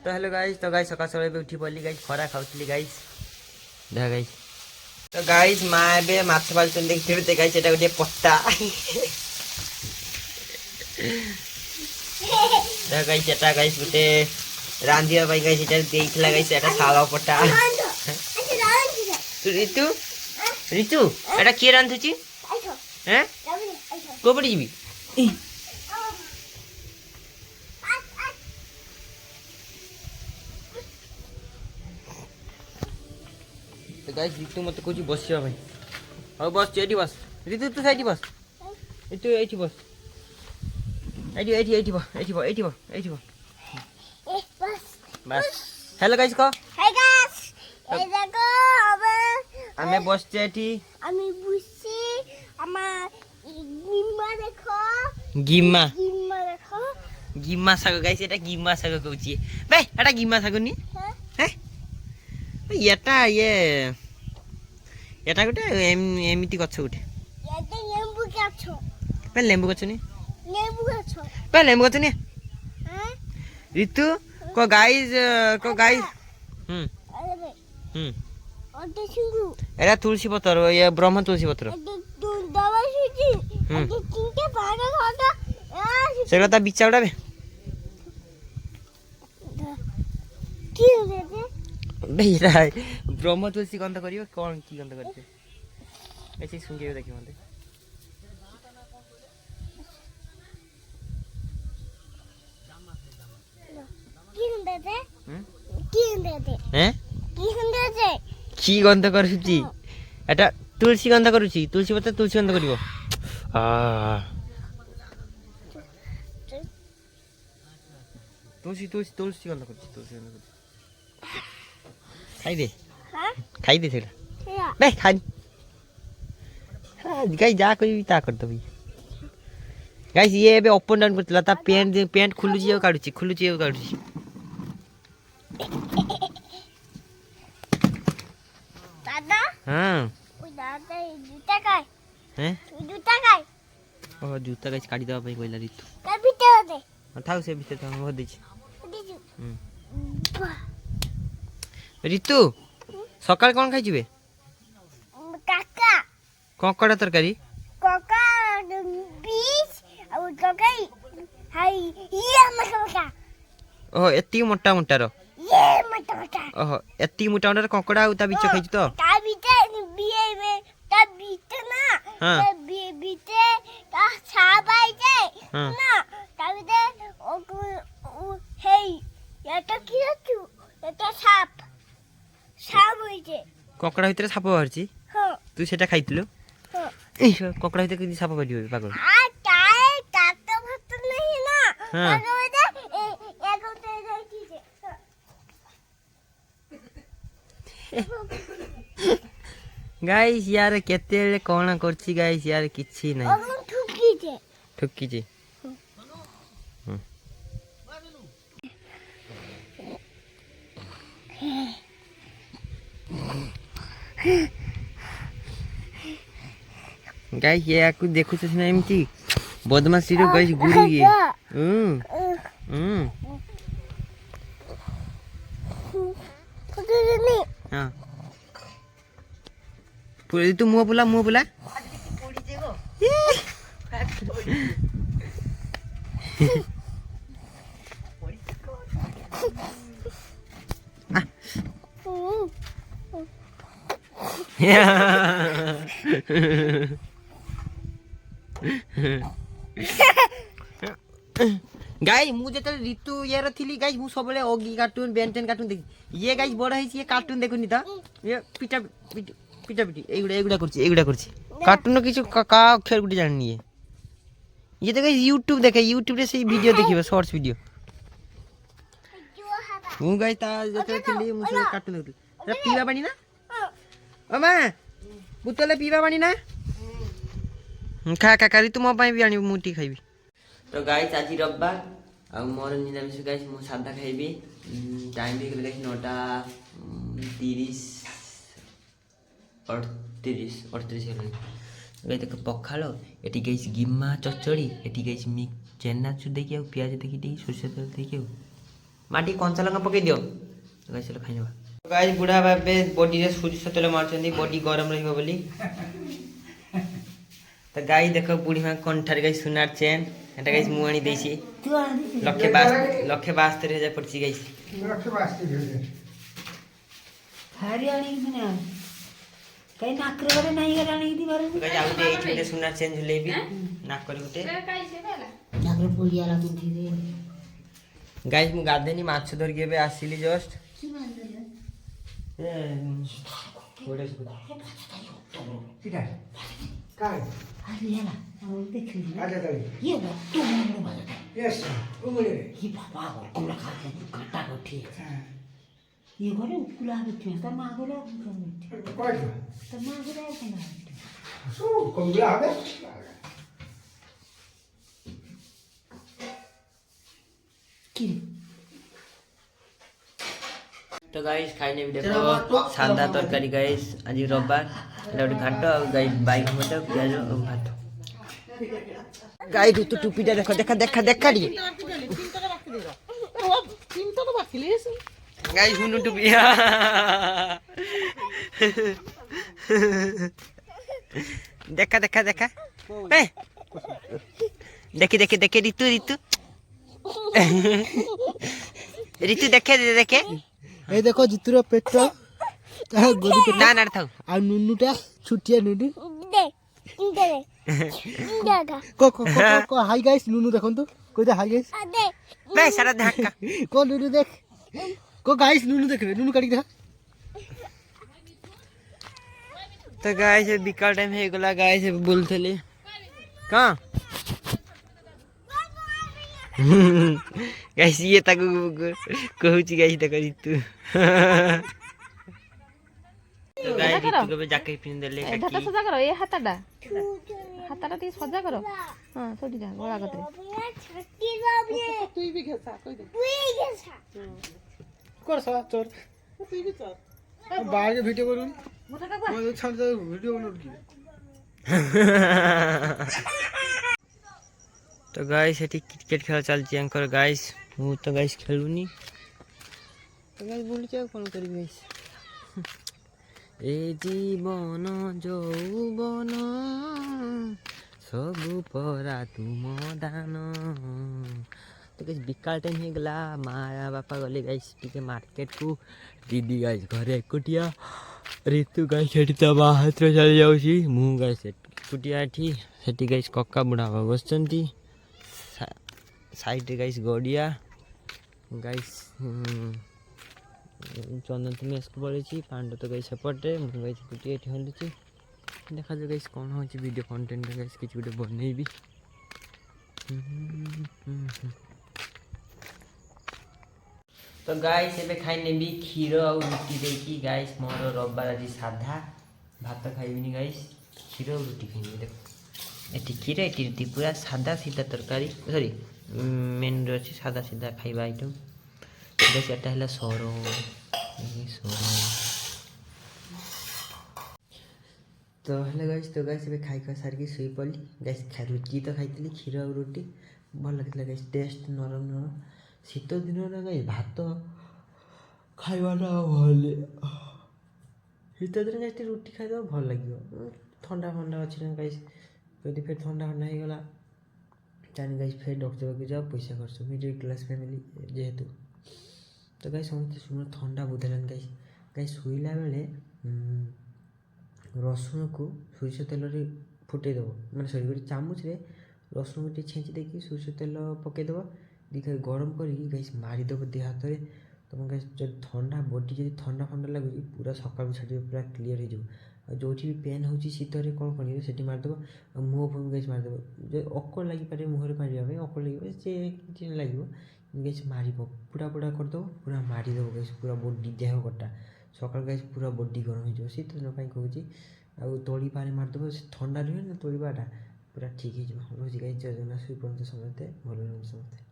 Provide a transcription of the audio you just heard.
तो hello guys, सकाळ सकाळ उठी पड़ली गाइस, खरा खाऊली गाइस। देख गाइस, तो गाइस माँ ए माछ बाल्टी देखते गाइस, एटा गोटे पट्टा देख गाइस, एटा गाइस गोटे रांधिया भाई गाइस, एटा देइखला गाइस, एटा सावा पट्टा। ऋतु ऋतु एटा के रांधुची हैं को पड़ी जीबी तो गाइस ऋतु मत कहूँ बस भाई, हाँ बस ये बस ऋतु तू साइड बस, ऋतु ये बस ये बस। हेलो गाइस को हाय गाइस, এই দেখো আমি বসছি এটি, আমি বুঝছি আমার গিম্মা দেখো, গিম্মা গিম্মা দেখো, গিম্মা শাগ গাইস, এটা গিম্মা শাগ কହୁଛି ভাই, এটা গিম্মা শাগ নি হ্যাঁ এটা এটা গোটে এমিতি গছ গোটে, এটা লেম্বু গাছ, ভাই লেম্বু গছ নি, লেম্বু গাছ, ভাই লেম্বু গছ নি হ্যাঁ ঋতু को गाइस আরে ভাই হুম ওটা শুরু, এটা তুলসী পত্র, ये ब्रह्म तुलसी पत्र, এটা দাওয়া শুরু, এটা তিনটে পাড়া খাওয়া, সেগুলো তা বিচ্ছা উঠাবে কি হয়েছে ভাই, এটা ব্রহ্ম তুলসী গন্ধ করিব, কোন কি গন্ধ করছে এসে শুনিয়ে দেখি মতে কি হয়েছে, কি হয়েছে, হ্যাঁ কি হয়েছে, কি গন্ধ করুছি, এটা তুলসী গন্ধ করুছি, তুলসী পত্র তুলসী গন্ধ করিব। তুলসী তুলসী তুলসী গন্ধ করছি, তুলসী গন্ধ করছি, খাই দে হ্যাঁ খাই দে সেটা হ্যাঁ ভাই, খাই গাই যা করিবি তা করদেবি গাইস। ইয়ে ଏବେ ଅପ୍ ଆଣ୍ଡ ଡାଉନ୍ କରୁଥିଲା, ତା ପ୍ୟାଣ୍ଟ ଖୋଲୁଛି ଆଉ କାଢୁଛି। দাদা হ্যাঁ ওই দাদা এই জুতা খায়, হ্যাঁ এই জুতা খায়, ও জুতা গাইস কাটি দেওয়া ପାଇଁ କହିଲା ঋତୁ, তার ভিতরে দে ଥାଉ ସେ ଭିତରେ ଥାଉ, ମୁଁ ଦେଇଛି। দিছু, ঋতୁ ସକାଳେ କ'ଣ ଖାଇଯିବେ? কাকা କଙ୍କଡ଼ା ତରକାରୀ, কাকা বিষ আর কাকা হাই ইয়ে আমাকে বাকা ଓହୋ ଏତିକି ମୋଟା ମୋଟାର, ইয়ে মাটা মাটা ଓହୋ ଏତିକି ମୋଟା ମୋଟାର କଙ୍କଡ଼ା ଆଉ ତା ବିଚ ଖାଇଛୁ ତ? তার ভিতরে বিয়ে তার ভিতরে না, হ্যাঁ। তার ভিতরে তার সাপ আইছে হ্যাঁ। না, তার ভিতরে হেই এটা কি হচ্ছে, এটা সাপ সাপ হইছে, କଙ୍କଡ଼ା ଭିତରେ ସାପ ବାହାରିଛି, হ্যাঁ ତୁ ସେଟା ଖାଇଥିଲୁ? হ্যাঁ କଙ୍କଡ଼ା ভিତରେ କେମିତି ସାପ ବାହାରିବ ପାଗଳ? আর তাই কাটা ভাত নেই না, হ্যাঁ। তার ভিতরে এগোতে যাইছে, ଗାଇସ୍ ୟାର କେତେବେଳେ କ'ଣ କରୁଛି ଗାଇସ୍, ୟାର କିଛି ନାହିଁ, ওখানে ঠুকিছে, ଠକିଛି। ଗାଇସ୍ ୟାକୁ ଦେଖୁଛ ସିନା ଏମିତି ବଦମାସିର ଗାଇସ୍ ଗୁରୁ ଇଏ। কতদিনই ହଁ ତୁ ମୁହଁ ବୁଲା गाई मु जेते ऋतु यार थिली गाई मु सबले ओगी कार्टून बेंटेन कार्टून देखि, ये गाई बड़ है ये कार्टून देखुनी त, ये पिटा पिटी एगुडा करछि कार्टून किछु का अक्षर गुटी जाननी ये तो गाई यूट्यूब देखे, यूट्यूब रे से वीडियो देखिबो, शॉर्ट्स वीडियो। मु गाई ता जेते थिली मु सब कार्टून देखि, रे पीवा पानी ना ओ मां बुतले पीवा पानी ना, खा खा ऋतु मो पाई भी आनी, मुटी खाइबी। तो गाइस आज रविवार आ मोर निरामिष गाइस, मु सादा खाइबी। टाइम भी गाइस 9:30 38 हेलानी गाइस। देख पखाल एटी गाइस गिम्मा चचड़ी, एटी गाइस मिक्स चेनाचुर देखि आ प्याज देखि सोरषे तेल देखि ମାଟି କଞ୍ଚା ଲଙ୍କା ପକେଇ ଦିଅ ଗାଇସ୍ ହେଲେ ଖାଇନେବା ଗାଇସ୍ ବୁଢ଼ା ଏବେ ବଡ଼ିରେ ସୋରିଷ ତେଲ ମାରୁଛନ୍ତି ବଡ଼ି ଗରମ ରହିବ ବୋଲି ତ ଗାଈ ଦେଖ ବୁଢ଼ୀ ମା କଣ୍ଠାରେ ଗାଈ ସୁନାର ଚେନ୍ এটা গাইস ମୁଁ ଆଣି ଦେଇଛି 1,72,000 ପଡ଼ିଛି ଗାଇସ୍ कहीं नाक रे नहीं करे आनी दी बारे गाइस आउ दे एठी गोटे सुनार चेन झुलेबी नाक करे गोटे नाक रे पुलिया ला तुठी दे गाइस मु गाधेनी माछ धर के बे आसीली जस्ट ए गोटे किटा काय अरे याला हम देख ली आजा तरी ये ना तू मुंडे बाजा यस उंगले ये बाबा को कुला खा के काटा कोठी ये घरे कुला के थे त मागले काय त मागले केना सो कोंगला हबे की तो गाइस खाइने भी देखो सादा तरकारी गाइस आज रविवार एटा गोटे घाट गाइस बाइक मत प्याज भात गाई ऋतु टुपीटा देखो देखा देखा देखा दी गाइस हुनु टुपी देखा देखा देखा ए देखी देखी देखी ऋतु ऋतु ऋतु देखे देखे ए देखो जितुर पेट गोदी पेट ना ना थाउ आ नुनुटा छुटिया नुनु दे दे को हाय गाइस नुनु देखन तो कोई हाय गाइस दे बे सारा धक्का को नुनु देख को गाइस नुनु देख रे नुनु काटी देख तो गाइस बिकाल टाइम हे गला गाइस बोलथले का गाइस ये ताकू कहूची गाइस देखो ऋतु तो गाइस ऋतु को जाके पिन देले एटा तो सजा करो ए हाताटा हाताटा ती सजा करो हां छोटी जा गोला कतरे छट्टी बाबे तू भी घेसा कोई दे तू गेसा कर सा चोर तू भी चोर बाहर के वीडियो करू मैं छाड़ दे वीडियो बना की तो गाइस एटी क्रिकेट खेला चलची अंकर गाइस मु तो गाइस खेलुनी तो गाइस बोल क्या कोन करी गाइस ए जीवन যৌবন सबु परा तुम दान तो गाइस बिकाल टाइम हे गला माया बापा गले गाइस टिके मार्केट को दीदी गाइस घरे एकुटिया ऋतु गाइस एटी तो बाहर चली जाउची मु गाइस एकुटिया एठी सेठी गाइस कक्का बुढ़ा बसचंती साइड गाइस गड़िया गाइस चंदन तुम इसको पड़े पांड तो गाइस सेपटे मुझे गाइस कुटी एठी हलुची देखा जो गाइस कौन होची वीडियो कंटेंट गाइस किछ गुटे बनेबी तो गाइस एबे खाइ नेबी खीर और रोटी देकी गाइस मोर रविवार आज साधा भात खाइबिनी गाइस खीर और रोटी खाइबी देखो एटी खीर एटी रोटी पूरा सादा सीधा तरकारी सॉरी मेन अच्छी सादा सीधा खाइबा आइटम गाइस एटा हला सरो तो हेलो गाइस एबे खाइ खा सार की सोई पड़ी गाइस रोटी तो खाइतली खीर और रोटी भल लगला गाइस टेस्ट नरम नरम शीत दिन ना गाइस भात खाइबाटा भल शीत दिन गाइस रोटी खाइबा भल लागियो ठंडा ठंडा अछि ना गाइस यदि फिर ठंडा ठंडा हो गला जान गाइस फिर डॉक्टर के जाओ पैसा खर्च मिडिल क्लास फैमिली जेहेतु तो गाइस समझते सुन ठंडा बुझलन गाइस शुइला बेले रसुण को सोरिष तेल रे फुटे दबो माने सॉरी गोटे चामच रे रसुण गोटे छेंची देकी सोरिष तेल पके दबो दिखा गरम करी गाइस मारी दबो दे हाथ रे तुम गाइस जब ठंडा बॉडी जब ठंडा ठंडा लागुची पूरा सकाळ छाडी पूरा क्लियर हो जाऊ जो भी पेन होची शीत रे कोन करी सेठी मार दबो मुंह फुम गाइस मार दबो जे अकल लागि पारे मुंह रे मारिया भाई अकल लागि से किछ लागिवो गाइस मारिबो पूरा पूरा कर दबो पूरा मारी दबो गाइस पूरा बॉडी देह गोटा सकाळ गाइस पूरा बॉडी गरम हो जाऊ शीत न पाई कहूची आ तोड़ी पारे मार दबो ठंडा रहे ना तोड़ीबाटा पूरा ठीक हो जाऊ रोज गाइस जजना सुई पर्यंत समझते भल समझते